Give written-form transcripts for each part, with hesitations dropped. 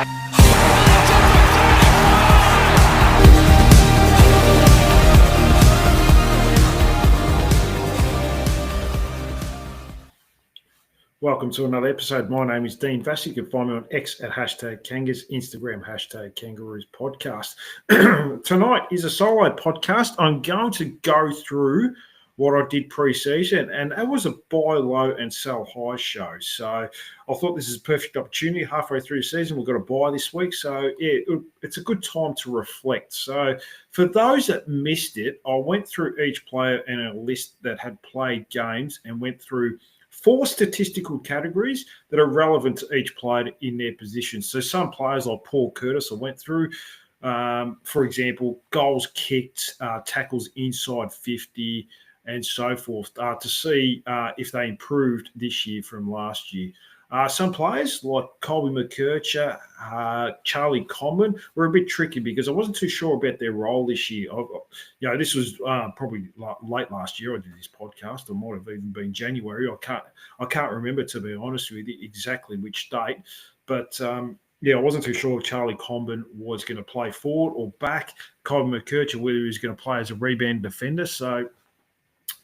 Welcome to another episode. My name is Dean Vassy. You can find me on X at #Kangas, Instagram #Kangaroos Podcast. Tonight is a solo podcast. I'm going to go through what I did pre-season, and it was a buy low and sell high show. So I thought this is a perfect opportunity. Halfway through the season, we've got a buy this week. So yeah, it's a good time to reflect. So for those that missed it, I went through each player in a list that had played games and went through 4 statistical categories that are relevant to each player in their position. So some players like Paul Curtis I went through, for example, goals kicked, tackles inside 50, and so forth, to see if they improved this year from last year. Some players like Colby McKercher, Charlie Comben were a bit tricky because I wasn't too sure about their role this year. This was probably late last year. I did this podcast. It might have even been January. I can't remember, to be honest with you, exactly which date. But I wasn't too sure if Charlie Comben was going to play forward or back. Colby McKercher, whether he was going to play as a rebound defender. So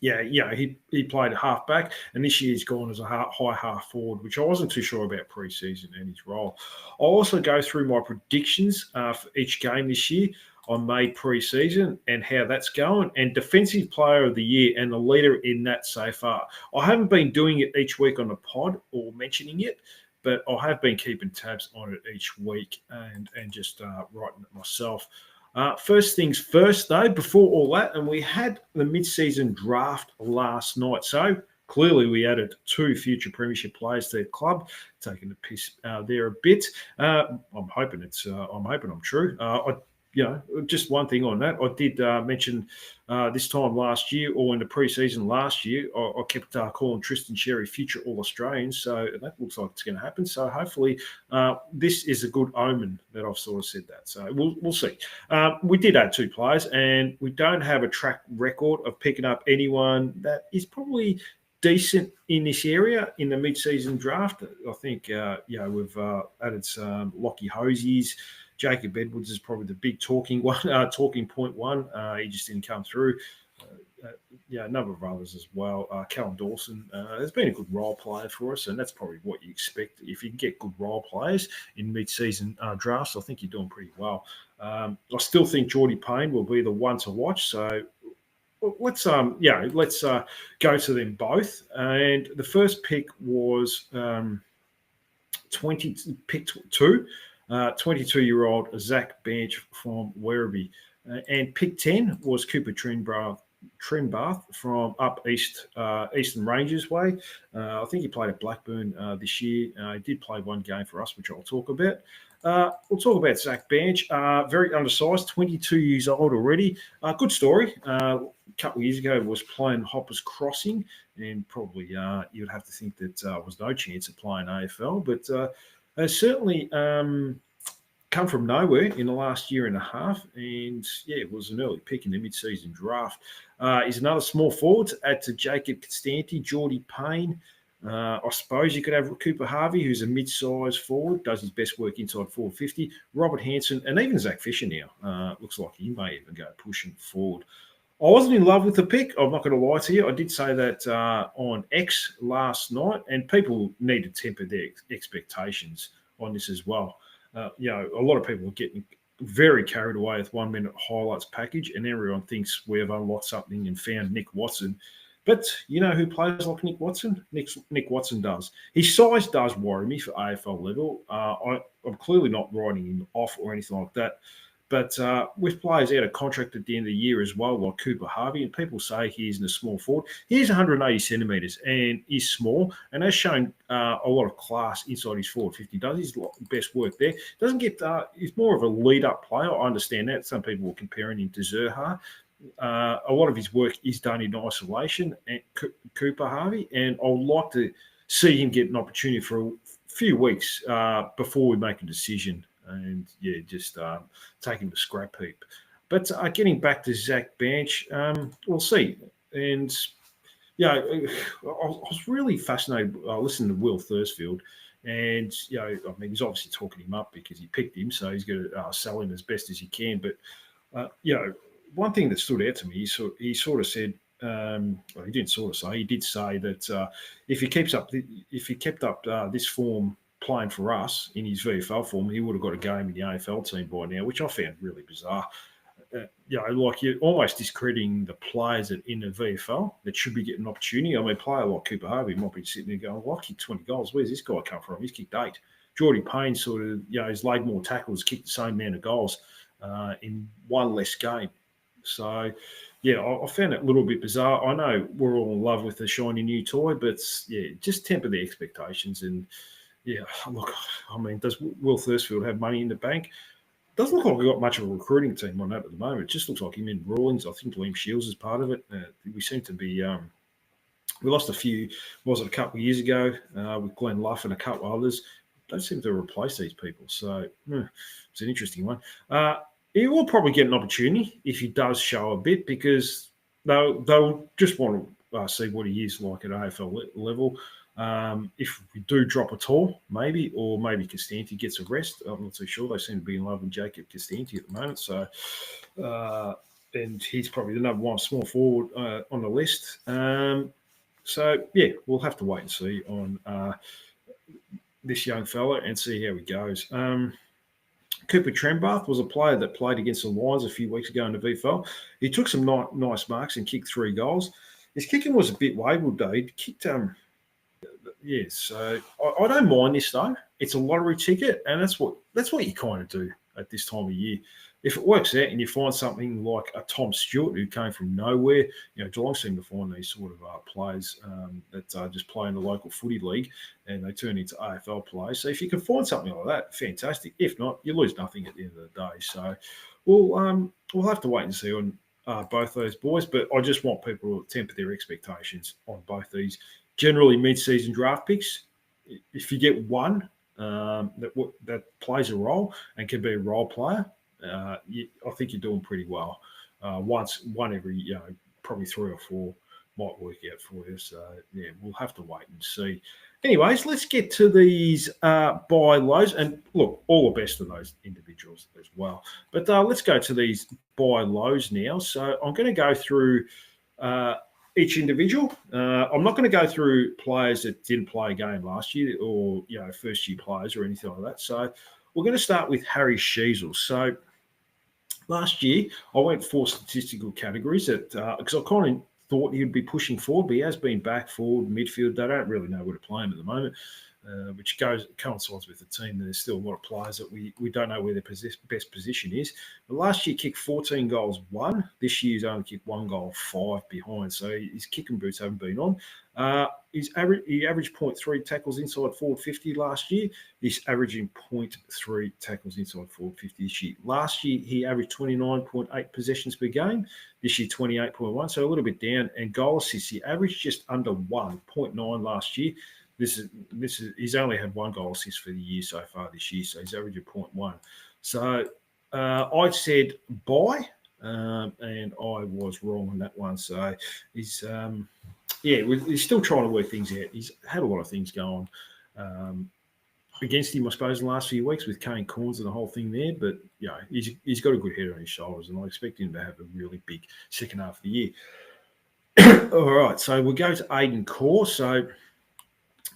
he played half back, and this year he's gone as a high half forward, which I wasn't too sure about pre-season and his role. I'll also go through my predictions for each game this year I made pre-season and how that's going, and defensive player of the year and the leader in that so far. I haven't been doing it each week on the pod or mentioning it, but I have been keeping tabs on it each week and just writing it myself. First things first, though, before all that, and we had the mid-season draft last night. So clearly we added 2 future premiership players to the club, taking the piss there a bit. I'm hoping I'm true. Just one thing on that. I did mention this time last year, or in the pre-season last year, I kept calling Tristan Xerri future All-Australian. So that looks like it's going to happen. So hopefully this is a good omen that I've sort of said that. So we'll see. We did add 2 players, and we don't have a track record of picking up anyone that is probably decent in this area in the mid-season draft. I think we've added some Lockie Hosies. Jacob Edwards is probably the big talking point one. He just didn't come through. A number of others as well. Callum Dawson has been a good role player for us, and that's probably what you expect. If you can get good role players in mid-season drafts, I think you're doing pretty well. I still think Jordy Payne will be the one to watch. So let's go to them both. And the first pick was pick 2. 22-year-old Zach Banch from Werribee. And pick 10 was Cooper Trimbath from up east, Eastern Rangers way. I think he played at Blackburn this year. He did play one game for us, which I'll talk about. We'll talk about Zach Banch. Very undersized, 22 years old already. Good story. A couple of years ago, was playing Hoppers Crossing, and probably you'd have to think that was no chance of playing AFL, but has certainly come from nowhere in the last year and a half, and it was an early pick in the mid-season draft. He's another small forward to add to Jacob Constanti, Jordy Payne. I suppose you could have Cooper Harvey, who's a mid-sized forward, does his best work inside 450. Robert Hansen, and even Zach Fisher now. Looks like he may even go pushing forward. I wasn't in love with the pick. I'm not going to lie to you. I did say that on X last night, and people need to temper their expectations on this as well. A lot of people are getting very carried away with 1 minute highlights package, and everyone thinks we have unlocked something and found Nick Watson. But you know who plays like Nick Watson? Nick Watson does. His size does worry me for AFL level. I'm clearly not writing him off or anything like that. But with players out of contract at the end of the year as well, like Cooper Harvey, and people say he's in a small forward, he's 180 centimetres and he's small and has shown a lot of class inside his forward 50. Does his best work there. Doesn't get. He's more of a lead-up player. I understand that. Some people were comparing him to Zerha. A lot of his work is done in isolation, and Cooper Harvey, and I'd like to see him get an opportunity for a few weeks before we make a decision. And just take him to scrap heap. But getting back to Zach Banch, we'll see. And I was really fascinated. I listened to Will Thursfield, And, he's obviously talking him up because he picked him, so he's going to sell him as best as he can. But, one thing that stood out to me, he sort of said, well, he didn't sort of say, he did say that if he kept up this form playing for us in his VFL form, he would have got a game in the AFL team by now, which I found really bizarre. Like you're almost discrediting the players that in the VFL that should be getting an opportunity. I mean, a player like Cooper Harvey might be sitting there going, well, I kicked 20 goals. Where's this guy come from? He's kicked 8. Geordie Payne sort of, has laid more tackles, kicked the same amount of goals in one less game. So, I found it a little bit bizarre. I know we're all in love with the shiny new toy, but, just temper the expectations. And, look, I mean, does Will Thursfield have money in the bank? Doesn't look like we've got much of a recruiting team on that at the moment. It just looks like him in Rawlings. I think Liam Shields is part of it. We seem to be we lost a few, was it a couple of years ago, with Glenn Luff and a couple of others. Don't seem to replace these people. So it's an interesting one. He will probably get an opportunity if he does show a bit, because they'll just want to see what he is like at AFL level. If we do drop at all, maybe Costanti gets a rest. I'm not too sure. They seem to be in love with Jacob Costanti at the moment. So, and he's probably the number one small forward on the list. We'll have to wait and see on this young fella and see how he goes. Cooper Trembath was a player that played against the Lions a few weeks ago in the VFL. He took some nice marks and kicked 3 goals. His kicking was a bit wayward, though. He kicked Yes, so I don't mind this though. It's a lottery ticket, and that's what you kind of do at this time of year. If it works out and you find something like a Tom Stewart who came from nowhere, Geelong seem to find these sort of players that just play in the local footy league and they turn into AFL players. So if you can find something like that, fantastic. If not, you lose nothing at the end of the day. So we'll have to wait and see on both those boys. But I just want people to temper their expectations on both these. Generally, mid-season draft picks, if you get one that plays a role and can be a role player, I think you're doing pretty well. One every, probably 3 or 4 might work out for you. So, we'll have to wait and see. Anyways, let's get to these buy lows. And, look, all the best to those individuals as well. But let's go to these buy lows now. So I'm going to go through each individual. I'm not going to go through players that didn't play a game last year or, first-year players or anything like that. So we're going to start with Harry Sheezel. So last year, I went 4 statistical categories because I kind of thought he'd be pushing forward, but he has been back, forward, midfield. They don't really know where to play him at the moment, which coincides with the team. There's still a lot of players that we don't know where their best position is. But last year, kicked 14 goals, 1. This year, he's only kicked 1 goal, 5 behind. So his kicking boots haven't been on. He averaged 0.3 tackles inside forward 50 last year. He's averaging 0.3 tackles inside forward 50 this year. Last year, he averaged 29.8 possessions per game. This year, 28.1, so a little bit down. And goal assists, he averaged just under 1.9 last year. He's only had 1 goal assist for the year so far this year, so he's averaging 0.1. So I said buy, and I was wrong on that one. So he's still trying to work things out. He's had a lot of things going against him, I suppose, in the last few weeks with Kane Corns and the whole thing there. But he's got a good head on his shoulders, and I expect him to have a really big second half of the year. All right, so we'll go to Aiden Core. So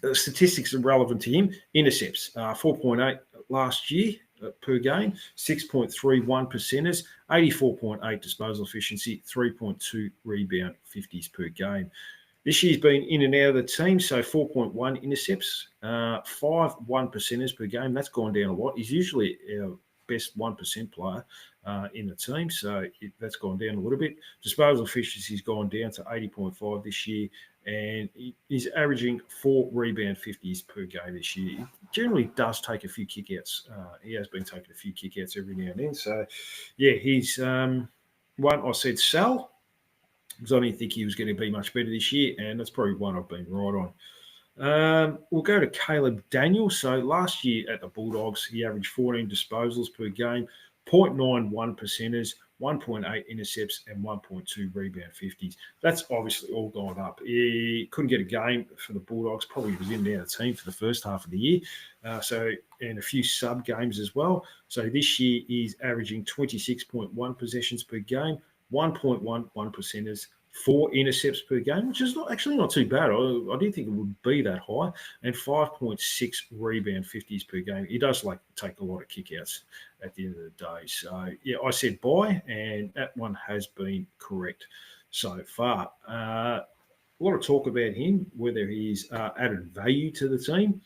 the statistics are relevant to him. Intercepts, 4.8 last year per game, 6.31 percenters, 84.8 disposal efficiency, 3.2 rebound 50s per game. This year's been in and out of the team, so 4.1 intercepts, 5 1%ers per game. That's gone down a lot. He's usually our best 1% player in the team, so that's gone down a little bit. Disposal efficiency's gone down to 80.5 this year, and he's averaging 4 rebound 50s per game this year. He generally does take a few kickouts. He has been taking a few kickouts every now and then. So, he's one I said sell, because I didn't think he was going to be much better this year, and that's probably one I've been right on. We'll go to Caleb Daniel. So last year at the Bulldogs, he averaged 14 disposals per game, 0.91 percenters, 1.8 intercepts, and 1.2 rebound 50s. That's obviously all gone up. He couldn't get a game for the Bulldogs, probably was in and out of the team for the first half of the year. And a few sub games as well. So this year he's averaging 26.1 possessions per game, 1.11 percenters, 4 intercepts per game, which is not too bad. I didn't think it would be that high, and 5.6 rebound 50s per game. He does like to take a lot of kickouts at the end of the day. So, yeah, I said buy, and that one has been correct so far. A lot of talk about him, whether he's added value to the team.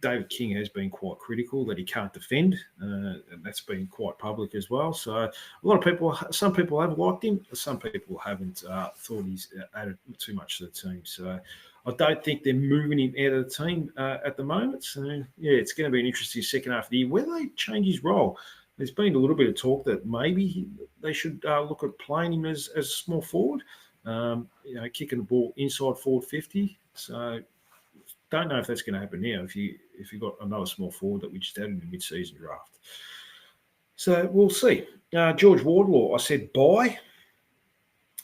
David King has been quite critical that he can't defend, and that's been quite public as well. So a lot of people, some people have liked him, some people haven't thought he's added too much to the team. So I don't think they're moving him out of the team at the moment. So, yeah, it's going to be an interesting second half of the year. Whether they change his role, there's been a little bit of talk that maybe they should look at playing him as a small forward, kicking the ball inside forward 50. So don't know if that's going to happen now if you've got another small forward that we just added in the mid-season draft. So we'll see. George Wardlaw, I said buy,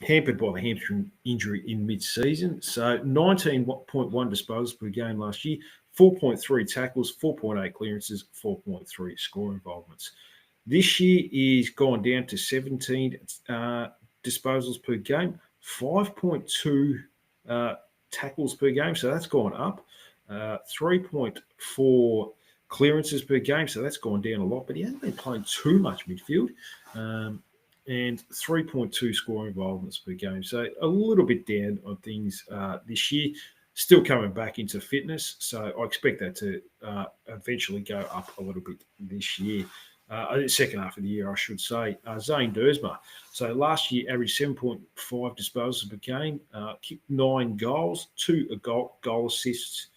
hampered by the hamstring injury in mid-season. So 19.1 disposals per game last year, 4.3 tackles, 4.8 clearances, 4.3 score involvements. This year he's gone down to 17 disposals per game, 5.2 tackles per game, so that's gone up. 3.4 clearances per game, so that's gone down a lot, but he hasn't been playing too much midfield. And 3.2 score involvements per game, so a little bit down on things this year. Still coming back into fitness, so I expect that to eventually go up a little bit this year. Second half of the year, I should say. Zane Dersma. So last year, averaged 7.5 disposals per game, kicked 9 goals, 2 goal assists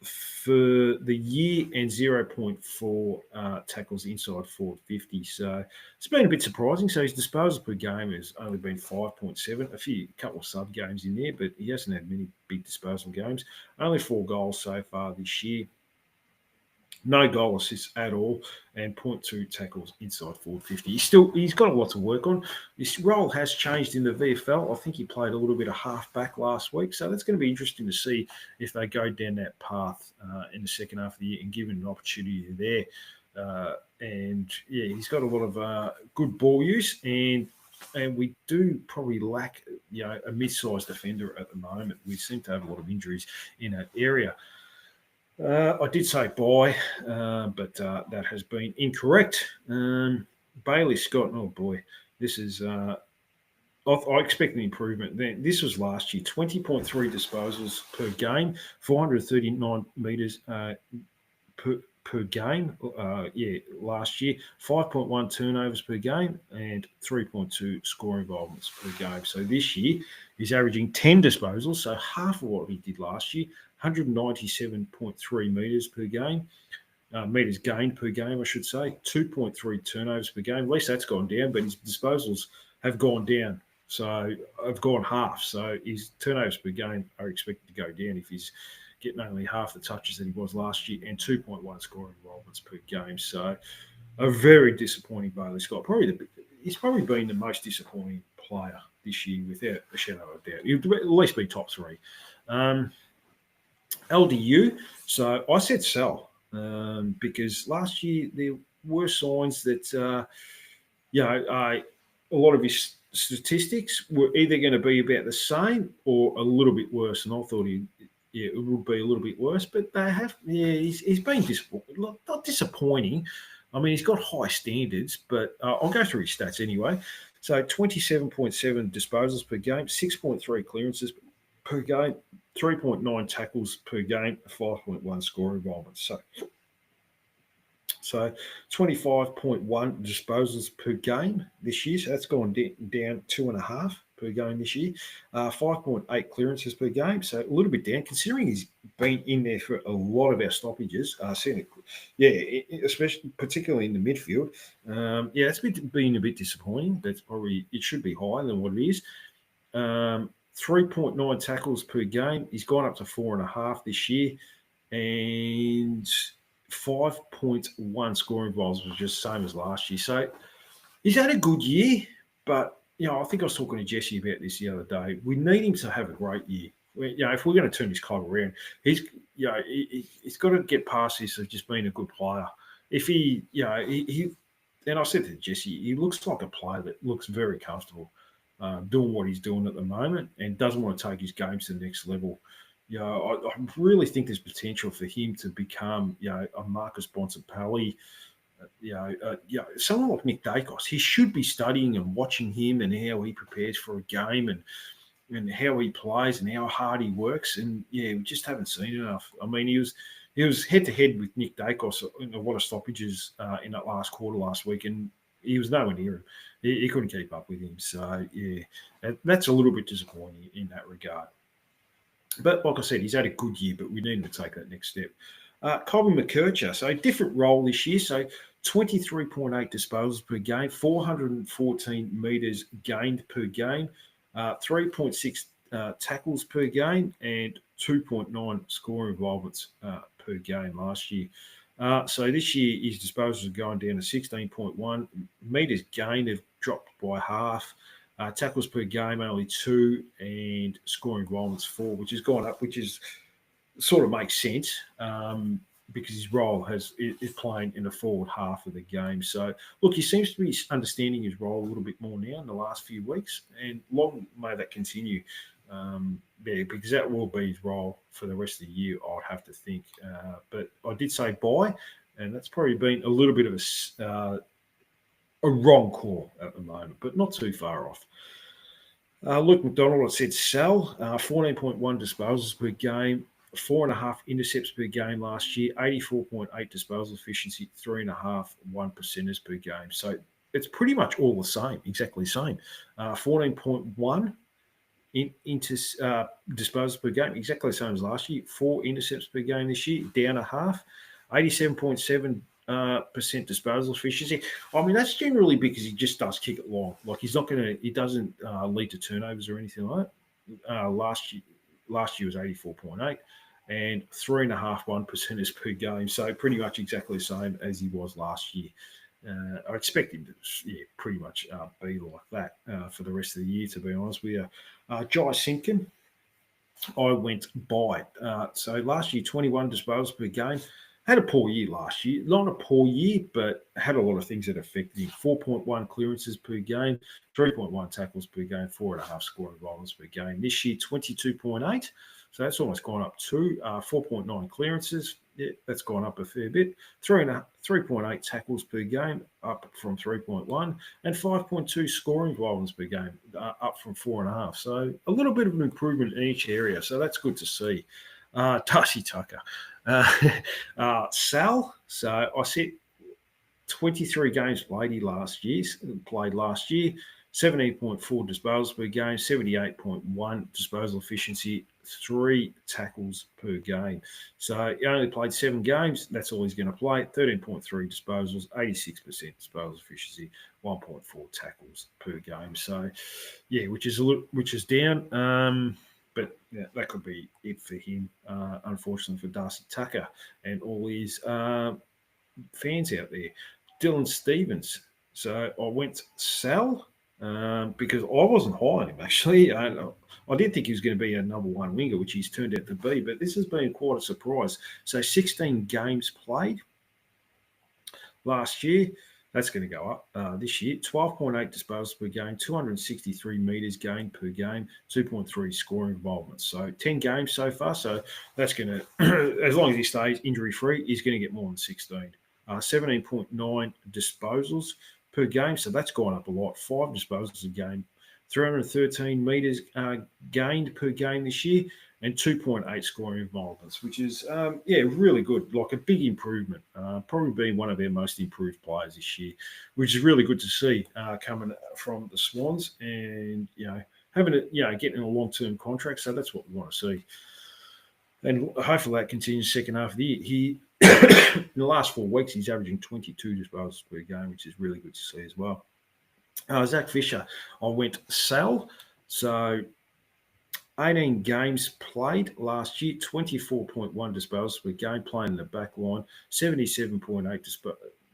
for the year, and 0.4 tackles inside forward 50. So it's been a bit surprising. So his disposals per game has only been 5.7, a couple of sub games in there, but he hasn't had many big disposal games. Only 4 goals so far this year. No goal assists at all, and 0.2 tackles inside forward 50. He's got a lot to work on. His role has changed in the VFL. I think he played a little bit of half-back last week, so that's going to be interesting to see if they go down that path in the second half of the year and give him an opportunity there. And, yeah, he's got a lot of good ball use, and we do probably lack, a mid-sized defender at the moment. We seem to have a lot of injuries in that area. I did say buy, but that has been incorrect. Bailey Scott, oh boy, this is. I expect an improvement. This was last year, 20.3 disposals per game, 439 metres per game. Last year, 5.1 turnovers per game and 3.2 score involvements per game. So this year, he's averaging 10 disposals, so half of what he did last year. 197.3 metres per game, metres gained per game, I should say, 2.3 turnovers per game. At least that's gone down, but his disposals have gone down. So I've gone half. So his turnovers per game are expected to go down if he's getting only half the touches that he was last year, and 2.1 scoring involvements per game. So a very disappointing Bailey Scott. He's probably been the most disappointing player this year without a shadow of a doubt. He'll at least be top 3. LDU, so I said sell because last year there were signs that, a lot of his statistics were either going to be about the same or a little bit worse, and I thought it would be a little bit worse, but they have, he's been not disappointing. I mean, he's got high standards, but I'll go through his stats anyway. So 27.7 disposals per game, 6.3 clearances per game, 3.9 tackles per game, 5.1 score involvements. So 25.1 disposals per game this year. So that's gone down 2.5 per game this year. 5.8 clearances per game. So a little bit down, considering he's been in there for a lot of our stoppages. Especially particularly in the midfield. It's been a bit disappointing. It should be higher than what it is. 3.9 tackles per game. He's gone up to 4.5 this year, and 5.1 scoring involvements, was just the same as last year. So He's had a good year, but I think I was talking to Jesse about this the other day. We need him to have a great year. If we're going to turn his club around, he's he's got to get past this of just being a good player. If he and I said to Jesse, he looks like a player that looks very comfortable doing what he's doing at the moment and doesn't want to take his game to the next level. I really think there's potential for him to become, a Marcus Bontempelli. Someone like Nick Dacos, he should be studying and watching him and how he prepares for a game and how he plays and how hard he works. And we just haven't seen enough. I mean, he was head to head with Nick Dacos in a lot of stoppages in that last quarter last week, and he was nowhere near him. He couldn't keep up with him. So that's a little bit disappointing in that regard. But like I said, he's had a good year, but we need him to take that next step. Colby McKercher, so different role this year. So 23.8 disposals per game, 414 metres gained per game, 3.6 tackles per game, and 2.9 scoring involvements per game last year. So this year, his disposals have gone down to 16.1. Metres gained have dropped by half. Tackles per game only 2, and scoring involvements 4, which has gone up, which is sort of makes sense because his role is playing in the forward half of the game. So, look, he seems to be understanding his role a little bit more now in the last few weeks, and long may that continue. Because that will be his role for the rest of the year, I'd have to think. But I did say buy, and that's probably been a little bit of a wrong call at the moment, but not too far off. Luke McDonald, I said sell, 14.1 disposals per game, 4.5 intercepts per game last year, 84.8 disposal efficiency, 3.5 1%ers per game. So it's pretty much all the same, exactly the same. 14.1 disposals per game, exactly the same as last year. 4 intercepts per game this year, down a half. 87.7% disposal efficiency. I mean, that's generally because he just does kick it long. Like he doesn't lead to turnovers or anything like that. Last year was 84.8 and 3.5 1%ers per game. So pretty much exactly the same as he was last year. I expect him to pretty much be like that for the rest of the year, to be honest with you. Jai Simpkin, I went by. So last year, 21 disposals per game. Had a poor year last year. Not a poor year, but had a lot of things that affected him. 4.1 clearances per game, 3.1 tackles per game, 4.5 scoring involvements per game. This year, 22.8. So that's almost gone up 2. 4.9 clearances. Yeah, that's gone up a fair bit. 3.8 tackles per game, up from 3.1, and 5.2 scoring involvements per game, up from 4.5. So a little bit of an improvement in each area. So that's good to see. Darcy Tucker. Sal. So I said 23 games played last year, 17.4 disposals per game, 78.1 disposal efficiency, 3 tackles per game. So he only played 7 games. That's all he's going to play. 13.3 disposals, 86% disposal efficiency, 1.4 tackles per game. So, which is down. But that could be it for him, unfortunately for Darcy Tucker and all his fans out there. Dylan Stevens. So I went sell because I wasn't high on him, actually. I did think he was going to be a number 1 winger, which he's turned out to be, but this has been quite a surprise. So 16 games played last year. That's going to go up this year. 12.8 disposals per game, 263 metres gained per game, 2.3 scoring involvements. So 10 games so far. So that's going to, as long as he stays injury-free, he's going to get more than 16. 17.9 disposals per game. So that's gone up a lot. 5 disposals a game. 313 metres gained per game this year, and 2.8 scoring involvements, which is, really good, like a big improvement. Probably being one of our most improved players this year, which is really good to see coming from the Swans and, getting a long-term contract. So that's what we want to see. And hopefully that continues second half of the year. He, in the last 4 weeks, he's averaging 22 disposals per game, which is really good to see as well. Zach Fisher, I went sell. So 18 games played last year, 24.1 disposals per game, playing in the back line, 77.8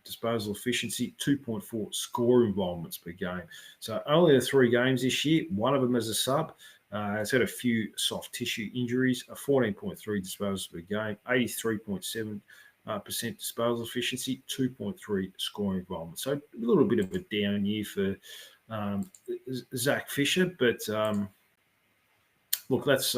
disposal efficiency, 2.4 score involvements per game. So only the 3 games this year, one of them as a sub. Has had a few soft tissue injuries, a 14.3 disposals per game, 83.7% disposal efficiency, 2.3 scoring involvement. So a little bit of a down year for Zach Fisher, but look, that's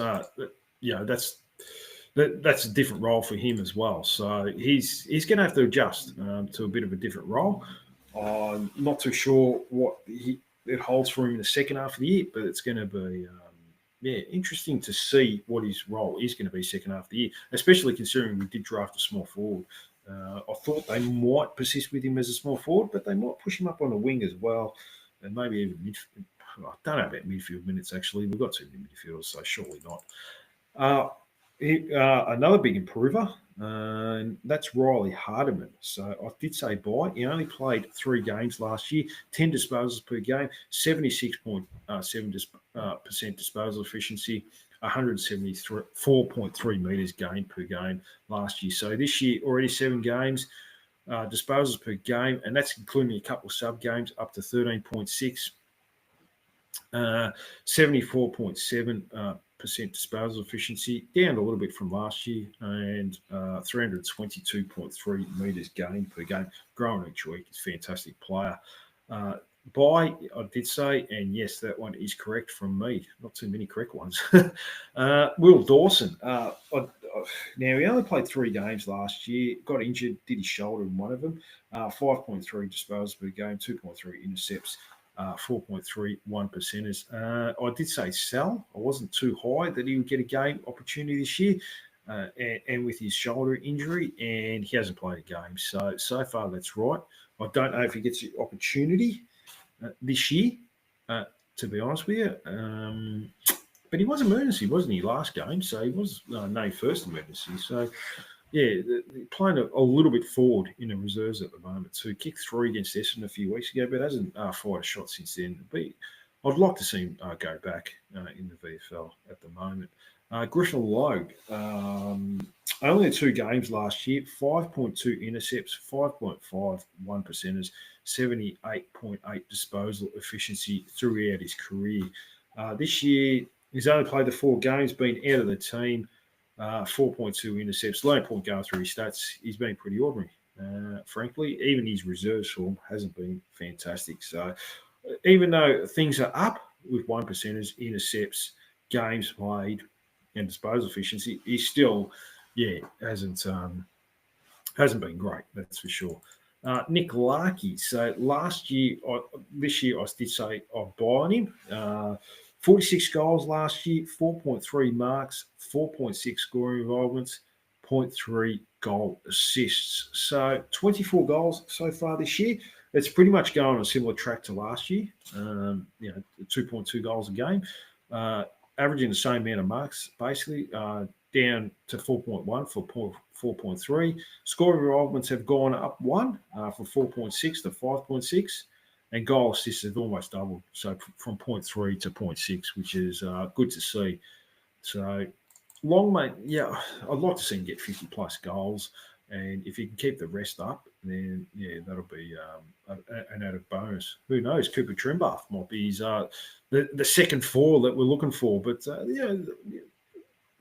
that's a different role for him as well. So he's going to have to adjust to a bit of a different role. I'm not too sure what it holds for him in the second half of the year, but it's going to be interesting to see what his role is going to be second half of the year, especially considering we did draft a small forward. I thought they might persist with him as a small forward, but they might push him up on the wing as well, and maybe even midfield. I don't know about midfield minutes, actually. We've got 2 midfielders, so surely not. Another big improver, and that's Riley Hardiman. So I did say buy. He only played 3 games last year, 10 disposals per game, 76.7% disposal efficiency, 174.3 metres gained per game last year. So this year, already 7 games, disposals per game, and that's including a couple of sub games, up to 13.6. 74.7% disposal efficiency, down a little bit from last year, and 322.3 metres gained per game, growing each week. He's a fantastic player. Buy, I did say, and yes, that one is correct from me. Not too many correct ones. Will Dawson. Now, he only played 3 games last year, got injured, did his shoulder in one of them. 5.3 disposals per game, 2.3 intercepts. 4.31 percenters. I did say sell. I wasn't too high that he would get a game opportunity this year, and with his shoulder injury, and he hasn't played a game. So far, that's right. I don't know if he gets the opportunity this year, to be honest with you. But he was emergency, wasn't he, last game? So he was no first emergency. So, yeah, playing a little bit forward in the reserves at the moment too. Kicked 3 against Essendon a few weeks ago, but hasn't fired a shot since then. But I'd like to see him go back in the VFL at the moment. Griffin Logue, only 2 games last year, 5.2 intercepts, 5.51 percenters, 78.8 disposal efficiency throughout his career. This year, he's only played the 4 games, been out of the team. 4.2 intercepts, low point going through his stats. He's been pretty ordinary, frankly. Even his reserves form hasn't been fantastic. So even though things are up with 1 percenters, intercepts, games played, and disposal efficiency, he still, hasn't been great, that's for sure. Nick Larkey. So this year I did say I'll buy on him. 46 goals last year, 4.3 marks, 4.6 scoring involvements, 0.3 goal assists. So 24 goals so far this year. It's pretty much going on a similar track to last year. 2.2 goals a game, averaging the same amount of marks, basically, down to 4.1 for 4.3. Scoring involvements have gone up 1 from 4.6 to 5.6. And goal assists have almost doubled, so from 0.3 to 0.6, which is good to see. So, Longmate, I'd like to see him get 50-plus goals. And if he can keep the rest up, then, that'll be an added bonus. Who knows? Cooper Trimbath might be his, the second 4 that we're looking for. But,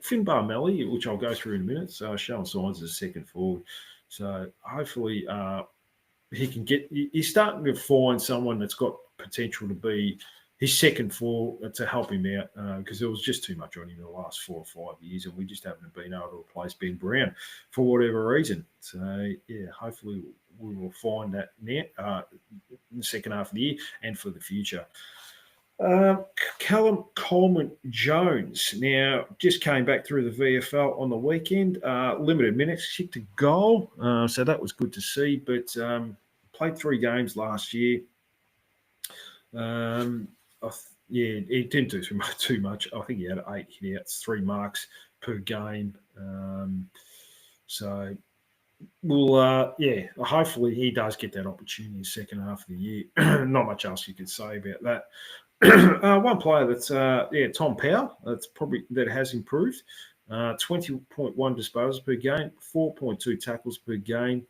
Finn Barmelli, which I'll go through in a minute, showing signs as a second forward. So, hopefully he's starting to find someone that's got potential to be his second 4 to help him out, because there was just too much on him in the last 4 or 5 years, and we just haven't been able to replace Ben Brown for whatever reason. So, hopefully we will find that now in the second half of the year and for the future. Callum Coleman-Jones now just came back through the VFL on the weekend. Limited minutes, kicked a goal, so that was good to see. But played 3 games last year. He didn't do too much. I think he had 8 hit-outs, 3 marks per game. So we'll, hopefully he does get that opportunity in the second half of the year. Not much else you could say about that. One player that's Tom Powell, that has improved. 20.1 disposals per game, 4.2 tackles per game,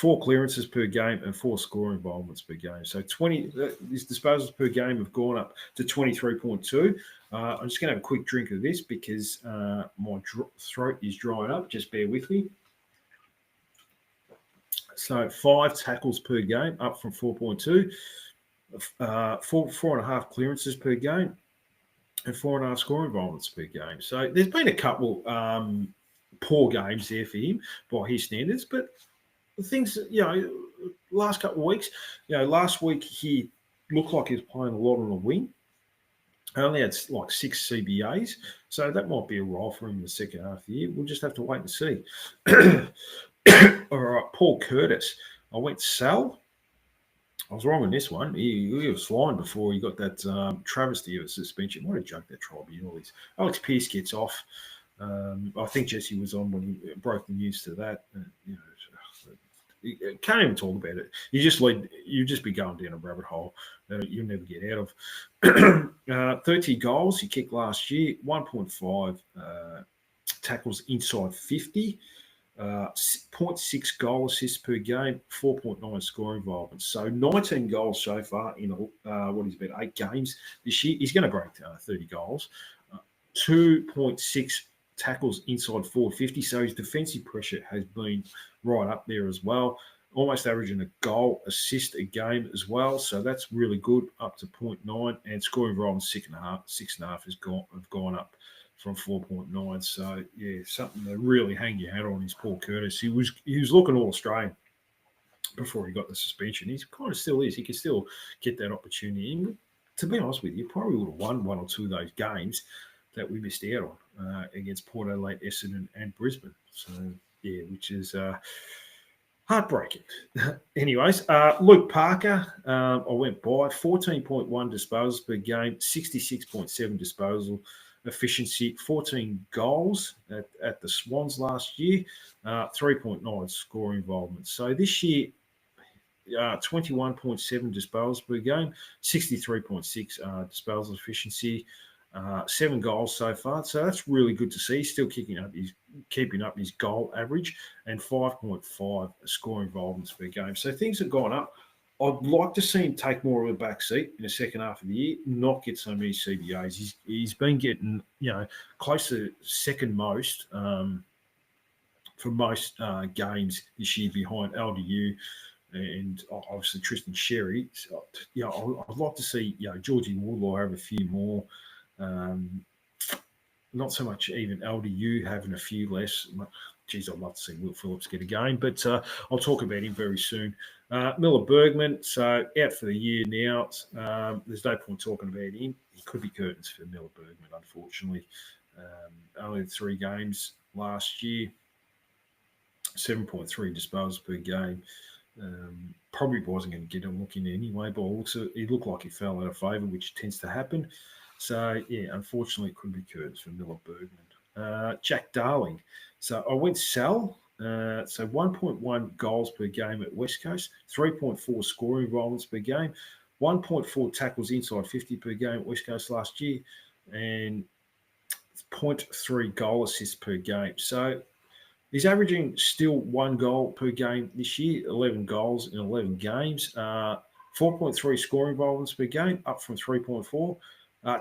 4 clearances per game, and 4 score involvements per game. So 20 his disposals per game have gone up to 23.2. I'm just going to have a quick drink of this because my throat is drying up. Just bear with me. So 5 tackles per game, up from 4.2. 4.5 clearances per game, and 4.5 score involvements per game. So there's been a couple poor games there for him by his standards, but the things, last couple of weeks, last week he looked like he was playing a lot on the wing. I only had like 6 CBAs, so that might be a role for him in the second half of the year. We'll just have to wait and see. All right, Paul Curtis. I went Sal. I was wrong on this one. He was flying before he got that travesty of a suspension. What a joke that tribunal is. Alex Pearce gets off. I think Jesse was on when he broke the news to that. You can't even talk about it. You just be going down a rabbit hole that you'll never get out of. 30 goals he kicked last year, 1.5 tackles inside 50, 0.6 goal assists per game, 4.9 score involvement. So 19 goals so far in what is about 8 games this year. He's going to break 30 goals. 2.6 tackles inside 450. So his defensive pressure has been right up there as well. Almost averaging a goal assist a game as well. So that's really good, up to 0.9. And scoring involvement 6.5 have gone up from 4.9. So yeah, something to really hang your hat on is Paul Curtis. He was looking all Australian before he got the suspension. He kind of still is. He can still get that opportunity. And to be honest with you, probably would have won 1 or 2 of those games that we missed out on against Port Adelaide, Essendon, and Brisbane. So yeah, which is heartbreaking. Anyways, Luke Parker, I went by 14.1 disposals per game, 66.7 disposal efficiency, 14 goals at the Swans last year, 3.9 score involvement. So this year, 21.7 disposals per game, 63.6 disposal efficiency, 7 goals so far. So that's really good to see. Still keeping up his goal average, and 5.5 score involvements per game. So things have gone up. I'd like to see him take more of a back seat in the second half of the year, not get so many CBAs. He's been getting, close to second most for most games this year behind LDU and obviously Tristan Sherry. So, I'd like to see, Georgie Woodlaw have a few more. Not so much even LDU having a few less. Geez, I'd love to see Will Phillips get a game, but I'll talk about him very soon. Miller Bergman, so out for the year now. There's no point talking about him. He could be curtains for Miller Bergman, unfortunately. Only 3 games last year, 7.3 disposals per game. Probably wasn't going to get a look in anyway, but also he looked like he fell out of favour, which tends to happen. So, yeah, unfortunately, it could be curtains for Miller Bergman. Jack Darling. So I went Sal. So 1.1 goals per game at West Coast, 3.4 scoring involvements per game, 1.4 tackles inside 50 per game at West Coast last year, and 0.3 goal assists per game. So he's averaging still 1 goal per game this year, 11 goals in 11 games, 4.3 scoring involvements per game, up from 3.4.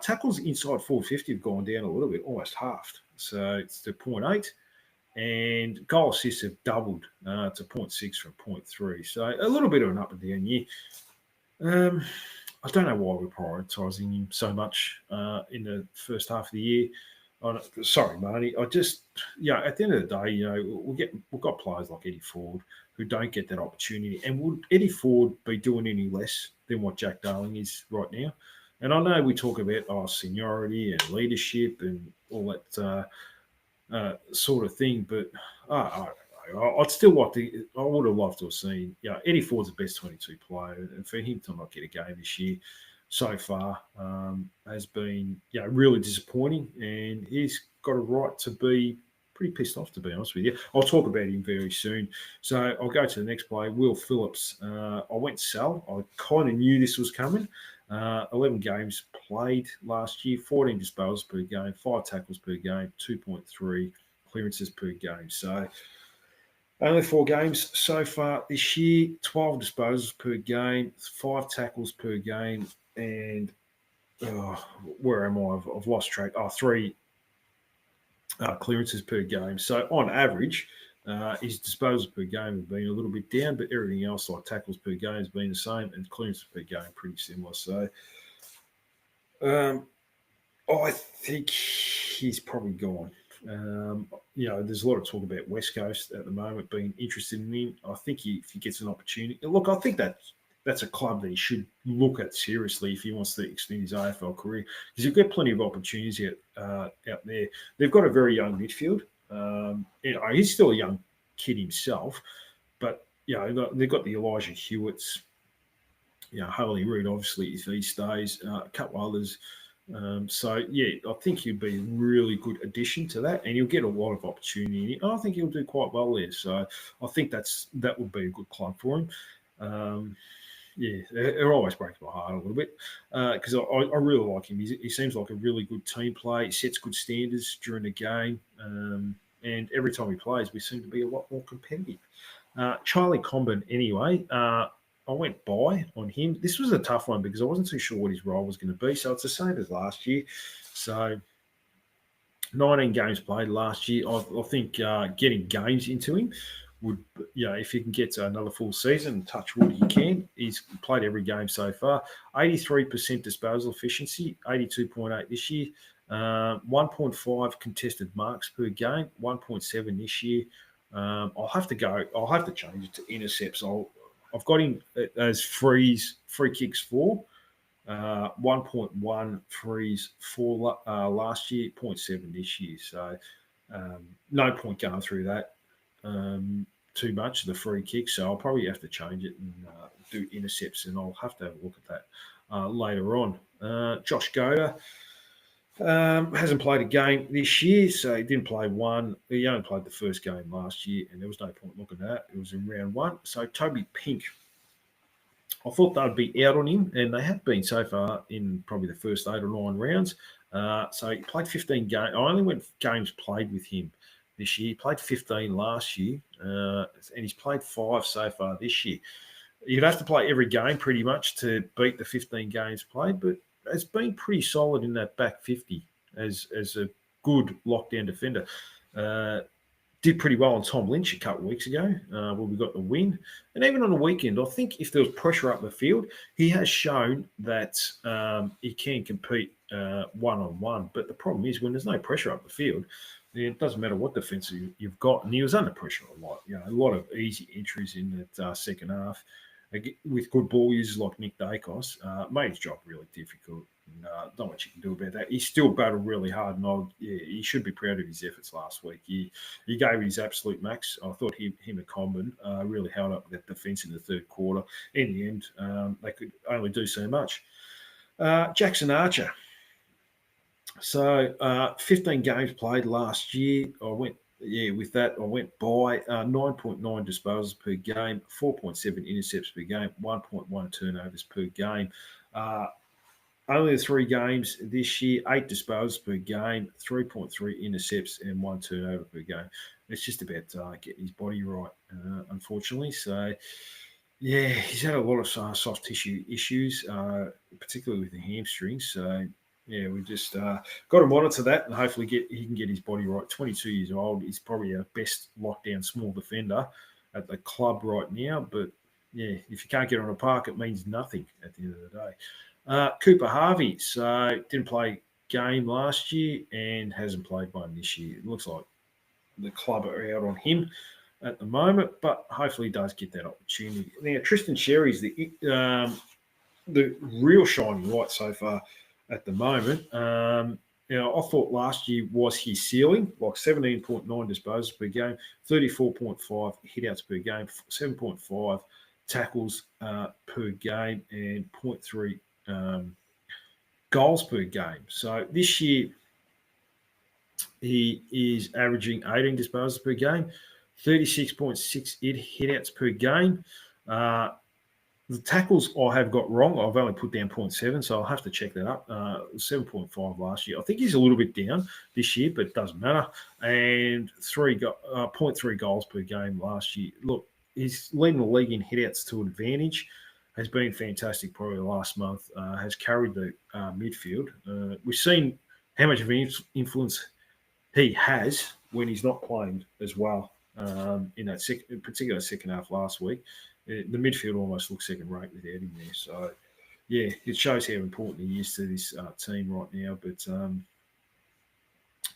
Tackles inside 450 have gone down a little bit, almost halved. So it's to 0.8. And goal assists have doubled to 0.6 from 0.3. So a little bit of an up and down year. I don't know why we're prioritising him so much in the first half of the year. Sorry, Marty. At the end of the day, we've got players like Eddie Ford who don't get that opportunity. And would Eddie Ford be doing any less than what Jack Darling is right now? And I know we talk about seniority and leadership and all that sort of thing, but I'd still like to. I would have loved to have seen. Eddie Ford's the best 22 player, and for him to not get a game this year so far has been really disappointing, and he's got a right to be pretty pissed off, to be honest with you. I'll talk about him very soon. So I'll go to the next player, Will Phillips. I went Sal. I kind of knew this was coming. 11 games played last year, 14 disposals per game, 5 tackles per game, 2.3 clearances per game. So Only 4 games so far this year, 12 disposals per game, 5 tackles per game, and where am I? I've lost track. 3 clearances per game. So on average, his disposals per game have been a little bit down, but everything else like tackles per game has been the same, and clearances per game pretty similar. So I think he's probably gone. There's a lot of talk about West Coast at the moment being interested in him. I think if he gets an opportunity, look, I think that's a club that he should look at seriously if he wants to extend his AFL career, because you've got plenty of opportunities out there. They've got a very young midfield. He's still a young kid himself, but they've got the Elijah Hewitts, Harley Reid, obviously, if he stays, a couple others. I think he'd be a really good addition to that, and he'll get a lot of opportunity. I think he'll do quite well there. So I think that would be a good club for him. It always breaks my heart a little bit because I really like him. He seems like a really good team player. He sets good standards during the game, and every time he plays, we seem to be a lot more competitive. Charlie Comben, anyway. I went by on him. This was a tough one because I wasn't too sure what his role was going to be. So it's the same as last year. So 19 games played last year. I think getting games into him would, if he can get another full season, touch wood, he can. He's played every game so far. 83% disposal efficiency, 82.8 this year. 1.5 contested marks per game, 1.7 this year. I'll have to change it to intercepts. I've got him as free kicks 4, 1.1 frees 4 last year, 0.7 this year. So no point going through that too much, the free kick. So I'll probably have to change it and do intercepts, and I'll have to have a look at that later on. Josh Goda hasn't played a game this year, so he didn't play one. He only played the first game last year, and there was no point looking at that. It was in round 1. So Toby Pink, I thought they'd be out on him, and they have been so far in probably the first 8 or 9 rounds. So he played 15 games. I only went games played with him this year. He played 15 last year, and he's played 5 so far this year. You'd have to play every game pretty much to beat the 15 games played, but has been pretty solid in that back 50 as a good lockdown defender. Did pretty well on Tom Lynch a couple of weeks ago where we got the win. And even on the weekend, I think if there was pressure up the field, he has shown that he can compete one-on-one. But the problem is when there's no pressure up the field, it doesn't matter what defence you've got. And he was under pressure a lot. A lot of easy entries in that second half. With good ball users like Nick Dacos, made his job really difficult. And, not much you can do about that. He still battled really hard, and he should be proud of his efforts last week. He gave it his absolute max. I thought him and Comben really held up that defence in the third quarter. In the end, they could only do so much. Jackson Archer. So 15 games played last year. With that, I went by 9.9 disposals per game, 4.7 intercepts per game, 1.1 turnovers per game. Only the 3 games this year, 8 disposals per game, 3.3 intercepts, and 1 turnover per game. It's just about getting his body right, unfortunately. So, he's had a lot of soft tissue issues, particularly with the hamstrings. So, we just got to monitor that and hopefully he can get his body right. 22 years old. He's probably our best lockdown small defender at the club right now. But, if you can't get on a park, it means nothing at the end of the day. Cooper Harvey. So, didn't play game last year and hasn't played one this year. It looks like the club are out on him at the moment, but hopefully he does get that opportunity. Now, Tristan Sherry's the real shining light so far at the moment. I thought last year was his ceiling, like 17.9 disposals per game, 34.5 hitouts per game, 7.5 tackles per game, and 0.3 goals per game. So this year he is averaging 18 disposals per game, 36.6 hitouts per game. The tackles I have got wrong. I've only put down 0.7, so I'll have to check that up. 7.5 last year. I think he's a little bit down this year, but it doesn't matter. And 0.3 goals per game last year. Look, he's leading the league in hitouts to advantage. Has been fantastic probably the last month. Has carried the midfield. We've seen how much of an influence he has when he's not playing as well in that particular second half last week. The midfield almost looks second rate without him there. So, yeah, it shows how important he is to this team right now. But,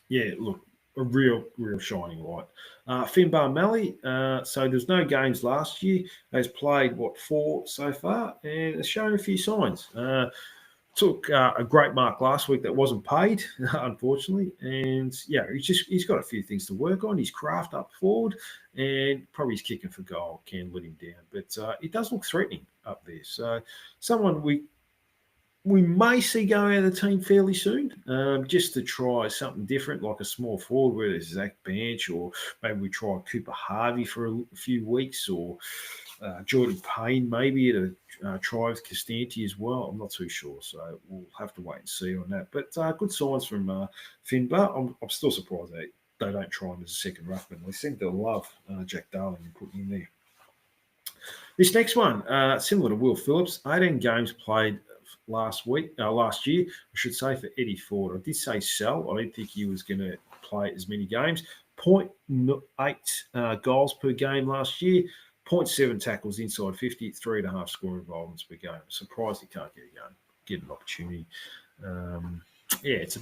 yeah, look, a real shining light. Finbar Malley, so there's no games last year. Has played, 4 so far, and has shown a few signs. Took a great mark last week that wasn't paid, unfortunately. And, yeah, he's got a few things to work on. His craft up forward and probably his kicking for goal can let him down. But it does look threatening up there. So someone we may see going out of the team fairly soon, just to try something different, like a small forward, whether it's Zach Bench or maybe we try Cooper Harvey for a few weeks, or Jordan Payne maybe at a try with Costanti as well. I'm not too sure, so we'll have to wait and see on that. But good signs from Finbar. I'm still surprised they don't try him as a second ruckman. They seem to love Jack Darling and putting him there. This next one, similar to Will Phillips, 18 games played last year, I should say, for Eddie Ford. I did say sell. I didn't think he was going to play as many games. 0.8 goals per game last year, 0.7 tackles inside 50, 3.5 scoring involvements per game. Surprised he can't get an opportunity. It's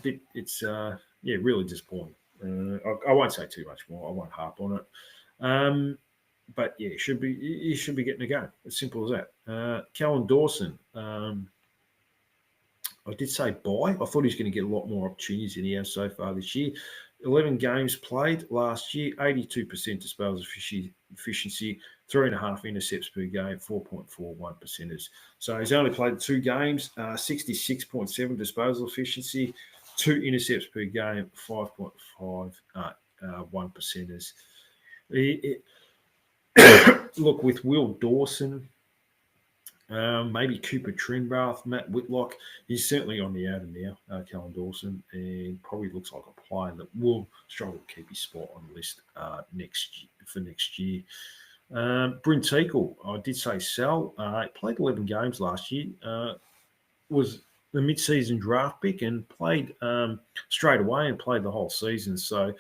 really disappointing. I won't say too much more. I won't harp on it. But yeah, he should be getting a go. As simple as that. Callum Dawson. I did say buy. I thought he was going to get a lot more opportunities than he has so far this year. 11 games played last year, 82% disposal efficiency, 3.5 intercepts per game, 4.41 percenters. So he's only played 2 games, 66.7 disposal efficiency, 2 intercepts per game, 5.5 1 percenters. Look, with Will Dawson, maybe Cooper Trinbrath, Matt Whitlock, he's certainly on the outer now, Callum Dawson, and probably looks like a player that will struggle to keep his spot on the list next year. Bryn Teakle, I did say sell. He played 11 games last year, was the mid-season draft pick and played straight away and played the whole season. So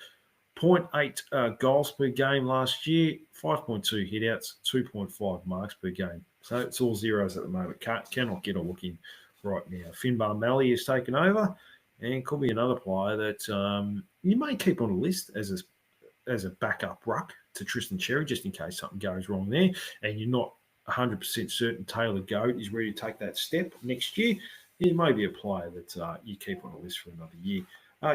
0.8 goals per game last year, 5.2 hitouts, 2.5 marks per game. So it's all zeros at the moment. Cannot get a look in right now. Finbar Malley has taken over and could be another player that you may keep on the list as a backup ruck to Tristan Cherry, just in case something goes wrong there and you're not 100% certain Taylor Goat is ready to take that step next year. He may be a player that you keep on the list for another year.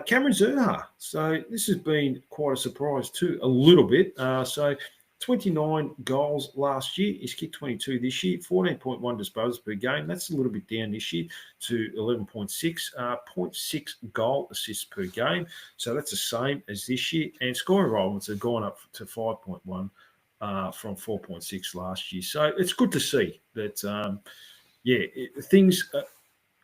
Cameron Zurhaar. So this has been quite a surprise too, a little bit. So 29 goals last year. He's kicked 22 this year, 14.1 disposals per game. That's a little bit down this year to 11.6, 0.6 goal assists per game. So that's the same as this year. And scoring involvements have gone up to 5.1 from 4.6 last year. So it's good to see that, things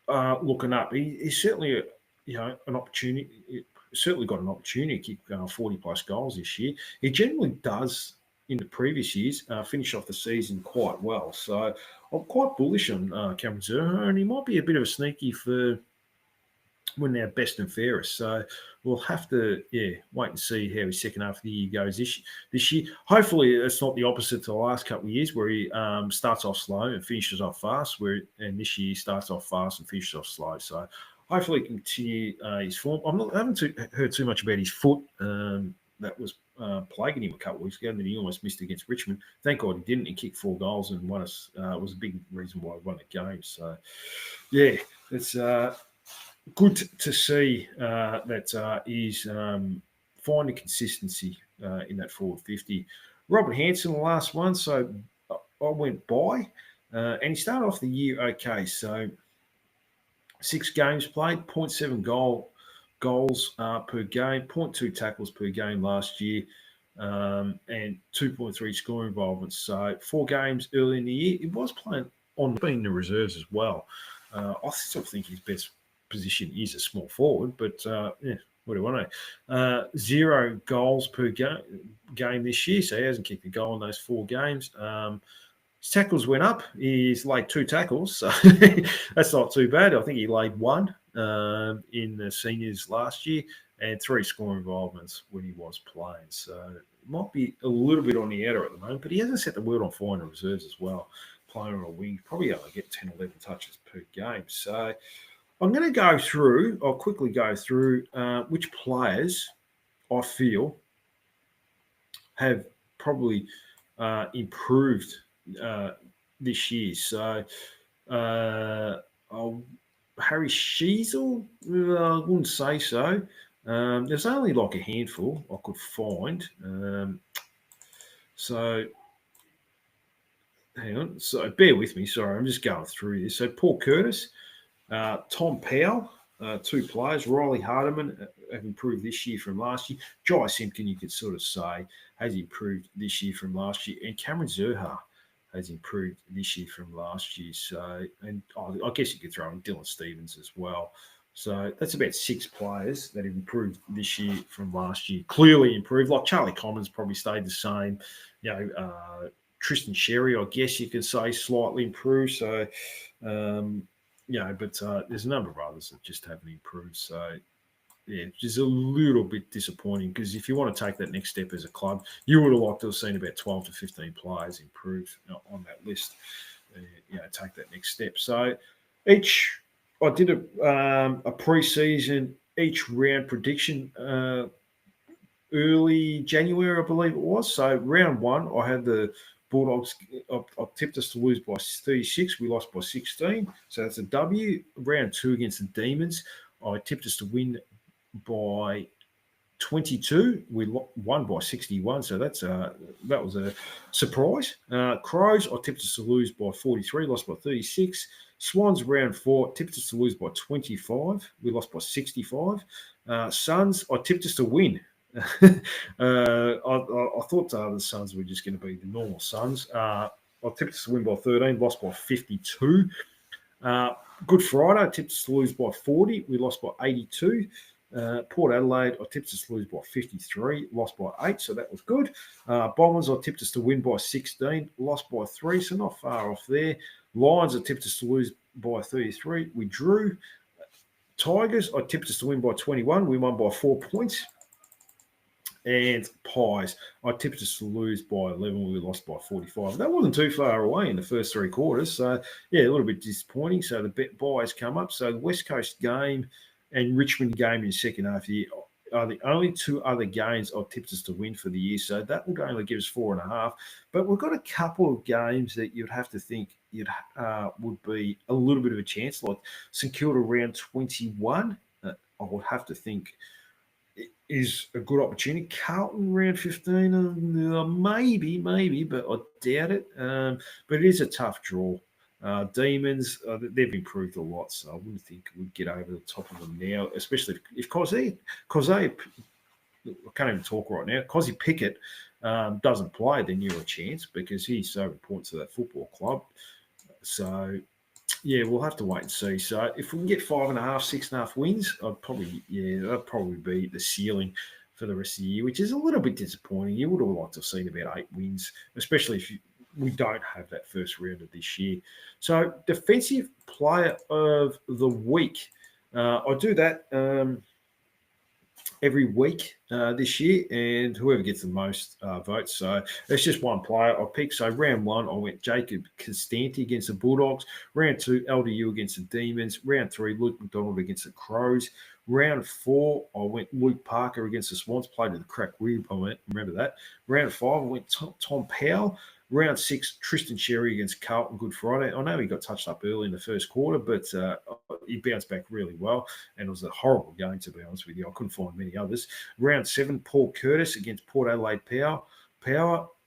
are looking up. He's certainly an opportunity. Certainly got an opportunity to kick 40 plus goals this year. He generally does in the previous years finish off the season quite well. So I'm quite bullish on Cameron Zurhaar, and he might be a bit of a sneaky for when they're best and fairest. So we'll have to wait and see how his second half of the year goes this year. Hopefully it's not the opposite to the last couple of years where he starts off slow and finishes off fast, and this year he starts off fast and finishes off slow. So hopefully he can continue his form. I haven't heard too much about his foot that was plaguing him a couple of weeks ago, and then he almost missed against Richmond. Thank God he didn't. He kicked 4 goals and won us. Was a big reason why he won the game. So, yeah, it's good to see that he's finding consistency in that forward 50. Robert Hansen, the last one. So I went by, and he started off the year okay. So 6 games played, 0.7 goals per game, 0.2 tackles per game last year, and 2.3 scoring involvements. So 4 games early in the year. He was playing on being the reserves as well. I still think his best position is a small forward, but what do I know? 0 goals per game this year, so he hasn't kicked a goal in those 4 games. His tackles went up. He's laid 2 tackles, so that's not too bad. I think he laid 1 in the seniors last year and 3 scoring involvements when he was playing. So it might be a little bit on the outer at the moment, but he hasn't set the world on fire in the reserves as well. Playing on a wing, probably only get 10, 11 touches per game. So I'm going to go through, I'll quickly go through which players I feel have probably improved this year. So Harry Sheezel, I wouldn't say so. There's only like a handful I could find. So hang on. So bear with me. Sorry, I'm just going through this. So Paul Curtis, Tom Powell, 2 players. Riley Hardiman have improved this year from last year. Jai Simpkin, you could sort of say, has improved this year from last year. And Cameron Zurhaar has improved this year from last year. So, and I guess you could throw in Dylan Stevens as well. So that's about 6 players that have improved this year from last year. Clearly improved. Like Charlie Commons probably stayed the same. Tristan Sherry, I guess you could say, slightly improved. So, but there's a number of others that just haven't improved. So, yeah, just a little bit disappointing because if you want to take that next step as a club, you would have liked to have seen about 12 to 15 players improve on that list. Take that next step. So, I did a pre-season each round prediction early January, I believe it was. So, round 1, I had the Bulldogs. I tipped us to lose by 36. We lost by 16. So that's a W. Round 2 against the Demons, I tipped us to win by 22. We won by 61. So that was a surprise. Crows, I tipped us to lose by 43. Lost by 36. Swans, round 4, tipped us to lose by 25. We lost by 65. Suns, I tipped us to win. I thought the Suns were just going to be the normal Suns. I tipped us to win by 13, lost by 52. Good Friday, I tipped us to lose by 40. We lost by 82. Port Adelaide, I tipped us to lose by 53, lost by 8, so that was good. Bombers, I tipped us to win by 16, lost by 3, so not far off there. Lions, I tipped us to lose by 33. We drew. Tigers, I tipped us to win by 21. We won by 4 points. And Pies, I tipped us to lose by 11. We lost by 45. That wasn't too far away in the first 3 quarters. So, yeah, a little bit disappointing. So, the buys come up. So, the West Coast game and Richmond game in the second half of the year are the only 2 other games I've tipped us to win for the year. So, that will only give us 4.5. But we've got a couple of games that you'd have to think would be a little bit of a chance, like St Kilda round 21. I would have to think is a good opportunity. Carlton round 15, maybe, but I doubt it. But it is a tough draw. Demons, they've improved a lot, so I wouldn't think we'd get over the top of them now, especially if Cozzy, I can't even talk right now, Cozzy Pickett doesn't play, then you're a chance because he's so important to that football club. So, yeah, we'll have to wait and see. So if we can get 5.5, 6.5 wins, that'd probably be the ceiling for the rest of the year, which is a little bit disappointing. You would have liked to have seen about 8 wins, especially if we don't have that first round of this year. So defensive player of the week. I do that every week this year, and whoever gets the most votes. So it's just one player I picked. So round 1, I went Jacob Constanti against the Bulldogs. Round 2, LDU against the Demons. Round 3, Luke McDonald against the Crows. Round 4, I went Luke Parker against the Swans. Played to the crack rib, I remember that. Round 5, I went Tom Powell. Round 6, Tristan Sherry against Carlton Good Friday. I know he got touched up early in the first quarter, but he bounced back really well, and it was a horrible game, to be honest with you. I couldn't find many others. Round 7, Paul Curtis against Port Adelaide Power.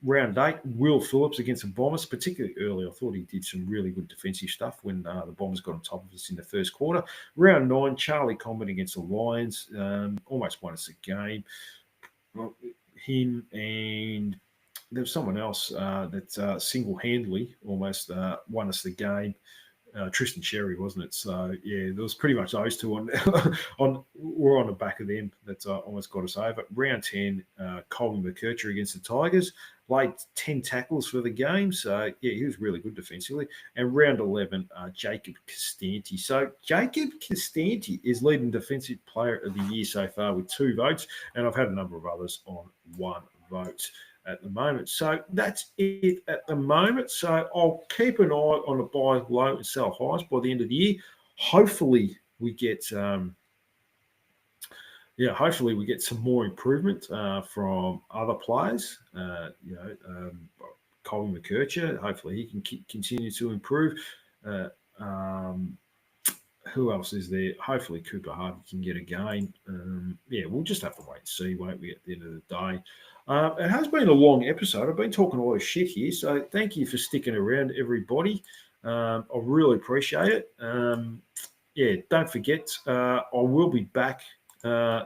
Round 8, Will Phillips against the Bombers, particularly early. I thought he did some really good defensive stuff when the Bombers got on top of us in the first quarter. Round 9, Charlie Combat against the Lions. Almost won us a game. Him and there was someone else that single-handedly almost won us the game. Tristan Cherry, wasn't it? So yeah, there was pretty much those two on we're on the back of them that almost got us over. Round 10, Colby McKercher against the Tigers, laid 10 tackles for the game. So yeah, he was really good defensively. And round 11, Jacob Castanti. So Jacob Castanti is leading defensive player of the year so far with 2 votes, and I've had a number of others on 1 vote at the moment. So that's it at the moment. So I'll keep an eye on the buy low and sell highs by the end of the year. Hopefully we get hopefully we get some more improvement from other players. Colin McKercher, hopefully he can continue to improve. Who else is there? Hopefully Cooper Harvey can get a gain. We'll just have to wait and see, won't we, at the end of the day. It has been a long episode. I've been talking a lot of shit here, so thank you for sticking around, everybody. I really appreciate it. Don't forget, I will be back I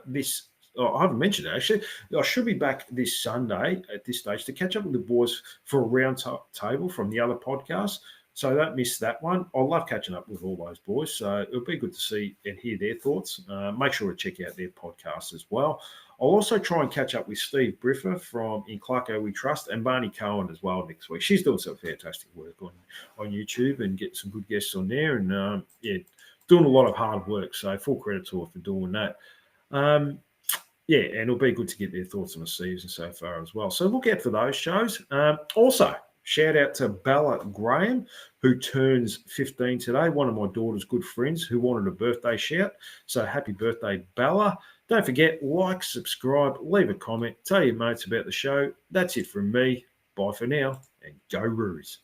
haven't mentioned it, actually. I should be back this Sunday at this stage to catch up with the boys for a round table from the other podcast. So don't miss that one. I love catching up with all those boys. So it'll be good to see and hear their thoughts. Make sure to check out their podcast as well. I'll also try and catch up with Steve Briffer from In Clarko We Trust and Barney Cohen as well next week. She's doing some fantastic work on YouTube and getting some good guests on there. And, doing a lot of hard work. So full credit to her for doing that. And it'll be good to get their thoughts on the season so far as well. So look out for those shows. Also, shout out to Bella Graham, who turns 15 today, one of my daughter's good friends who wanted a birthday shout. So happy birthday, Bella. Don't forget, like, subscribe, leave a comment, tell your mates about the show. That's it from me. Bye for now, and go Roos.